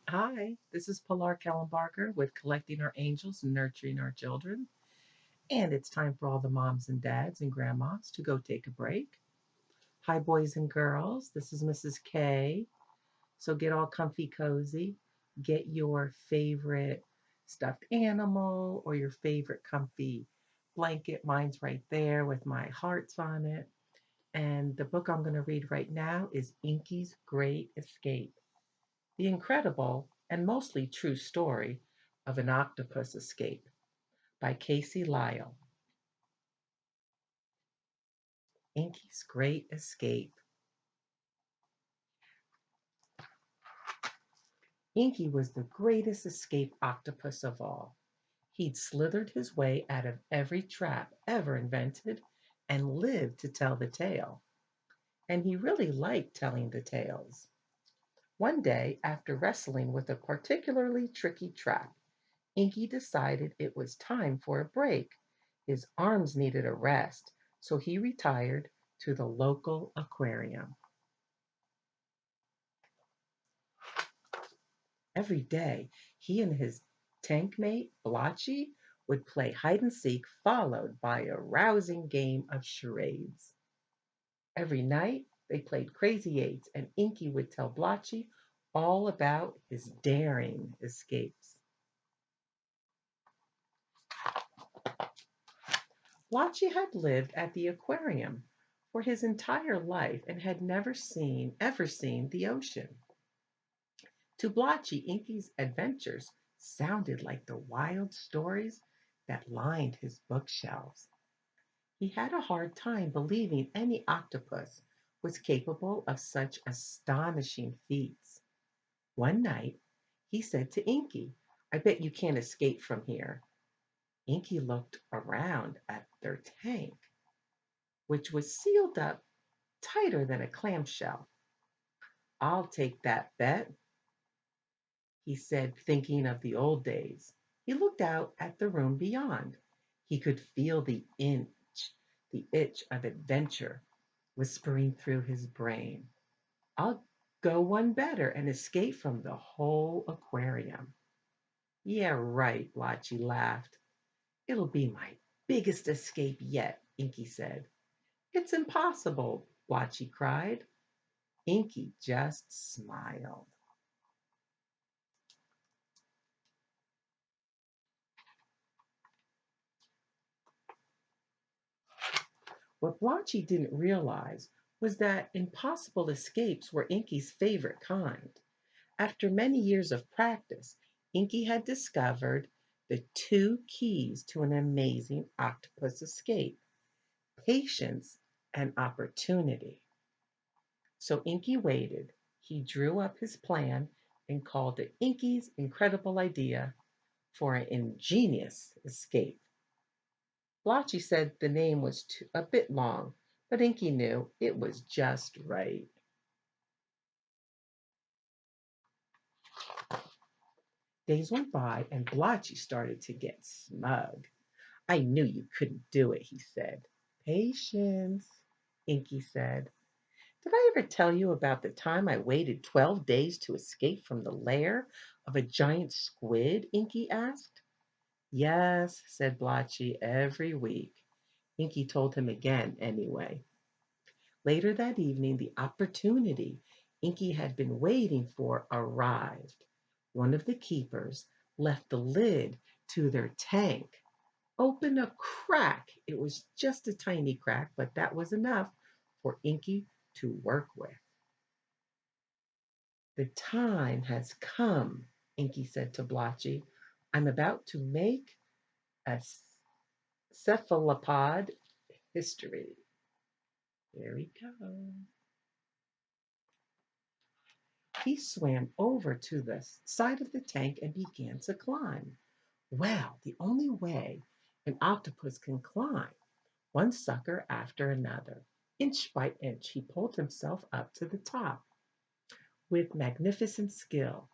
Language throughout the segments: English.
Hi, this is Pilar Kellenbarger with Collecting Our Angels and Nurturing Our Children. And it's time for all the moms and dads and grandmas to go take a break. Hi, boys and girls. This is Mrs. K. So get all comfy cozy. Get your favorite stuffed animal or your favorite comfy blanket. Mine's right there with my hearts on it. And the book I'm going to read right now is Inky's Great Escape. The incredible and mostly true story of an octopus escape by Lyall. Inky's Great Escape. Inky was the greatest escape octopus of all. He'd slithered his way out of every trap ever invented and lived to tell the tale. And he really liked telling the tales. One day, after wrestling with a particularly tricky trap, Inky decided it was time for a break. His arms needed a rest, so he retired to the local aquarium. Every day, he and his tank mate, Blotchy, would play hide and seek, followed by a rousing game of charades. Every night, they played Crazy Eights, and Inky would tell Blotchy all about his daring escapes. Blotchy had lived at the aquarium for his entire life and had ever seen the ocean. To Blotchy, Inky's adventures sounded like the wild stories that lined his bookshelves. He had a hard time believing any octopus was capable of such astonishing feats. One night, he said to Inky, "I bet you can't escape from here." Inky looked around at their tank, which was sealed up tighter than a clamshell. "I'll take that bet," he said, thinking of the old days. He looked out at the room beyond. He could feel the itch of adventure whispering through his brain. "I'll go one better and escape from the whole aquarium." "Yeah, right," Blotchy laughed. "It'll be my biggest escape yet," Inky said. "It's impossible," Blotchy cried. Inky just smiled. What Blotchy didn't realize was that impossible escapes were Inky's favorite kind. After many years of practice, Inky had discovered the two keys to an amazing octopus escape: patience and opportunity. So Inky waited. He drew up his plan and called it Inky's incredible idea for an ingenious escape. Blotchy said the name was a bit long, but Inky knew it was just right. Days went by and Blotchy started to get smug. "I knew you couldn't do it," he said. "Patience," Inky said. "Did I ever tell you about the time I waited 12 days to escape from the lair of a giant squid?" Inky asked. "Yes," said Blotchy, "every week." Inky told him again anyway. Later that evening, the opportunity Inky had been waiting for arrived. One of the keepers left the lid to their tank open a crack. It was just a tiny crack, but that was enough for Inky to work with. "The time has come," Inky said to Blotchy. "I'm about to make a cephalopod history." There we go. He swam over to the side of the tank and began to climb. Well, the only way an octopus can climb, one sucker after another. Inch by inch, he pulled himself up to the top. With magnificent skill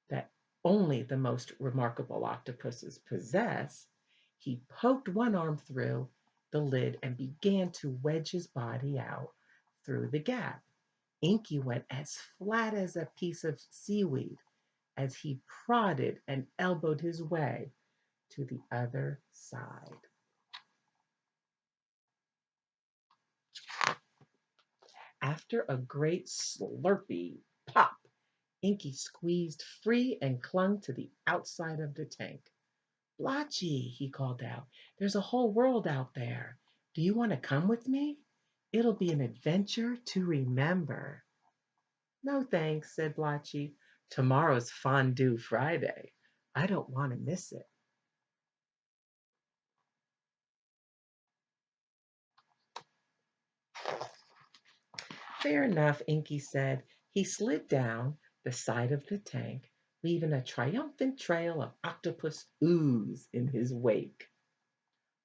that only the most remarkable octopuses possess, he poked one arm through the lid and began to wedge his body out through the gap. Inky went as flat as a piece of seaweed, as he prodded and elbowed his way to the other side. After a great slurpy pop, Inky squeezed free and clung to the outside of the tank. Blotchy, he called out, there's a whole world out there. Do you want to come with me? It'll be an adventure to remember. No thanks, said Blotchy. Tomorrow's Fondue Friday. I don't want to miss it. Fair enough, Inky said. He slid down the side of the tank, leaving a triumphant trail of octopus ooze in his wake.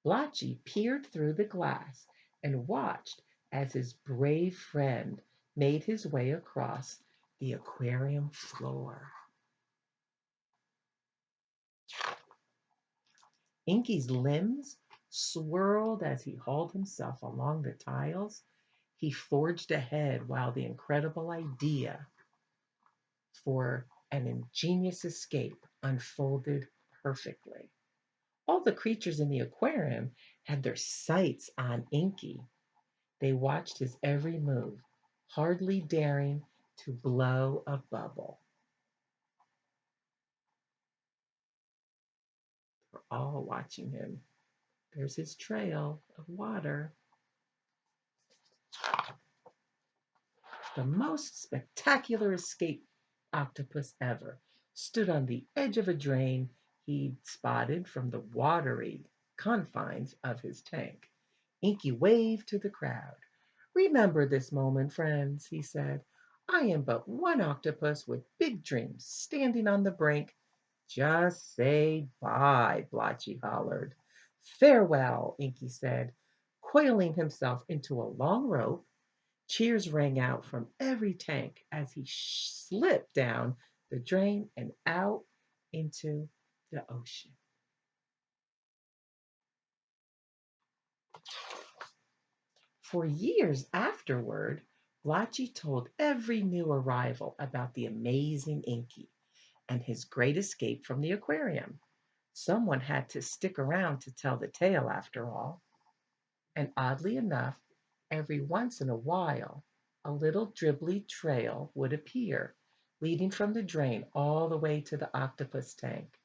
Blotchy peered through the glass and watched as his brave friend made his way across the aquarium floor. Inky's limbs swirled as he hauled himself along the tiles. He forged ahead while the incredible idea for an ingenious escape unfolded perfectly. All the creatures in the aquarium had their sights on Inky. They watched his every move, hardly daring to blow a bubble. We're all watching him. There's his trail of water. The most spectacular escape octopus ever stood on the edge of a drain he'd spotted from the watery confines of his tank. Inky waved to the crowd. Remember this moment, friends, he said. I am but one octopus with big dreams standing on the brink. Just say bye, Blotchy hollered. Farewell, Inky said, coiling himself into a long rope. Cheers rang out from every tank as he slipped down the drain and out into the ocean. For years afterward, Blotchy told every new arrival about the amazing Inky and his great escape from the aquarium. Someone had to stick around to tell the tale after all. And oddly enough, every once in a while, a little dribbly trail would appear, leading from the drain all the way to the octopus tank.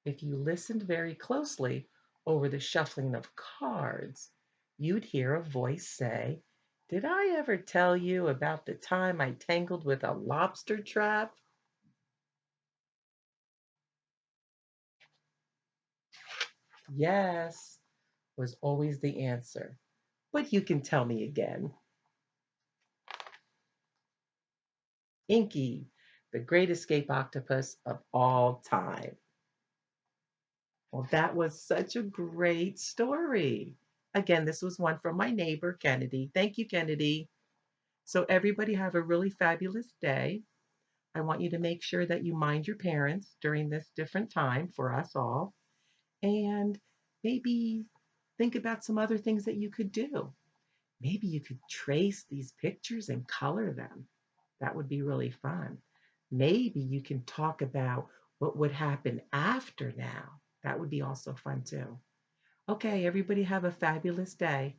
If you listened very closely over the shuffling of cards, you'd hear a voice say, Did I ever tell you about the time I tangled with a lobster trap? Yes, was always the answer. But you can tell me again. Inky, the great escape octopus of all time. Well, that was such a great story. Again, this was one from my neighbor, Kennedy. Thank you, Kennedy. So, everybody have a really fabulous day. I want you to make sure that you mind your parents during this different time for us all. And maybe think about some other things that you could do. Maybe you could trace these pictures and color them. That would be really fun. Maybe you can talk about what would happen after now. That would be also fun too. Okay, everybody have a fabulous day.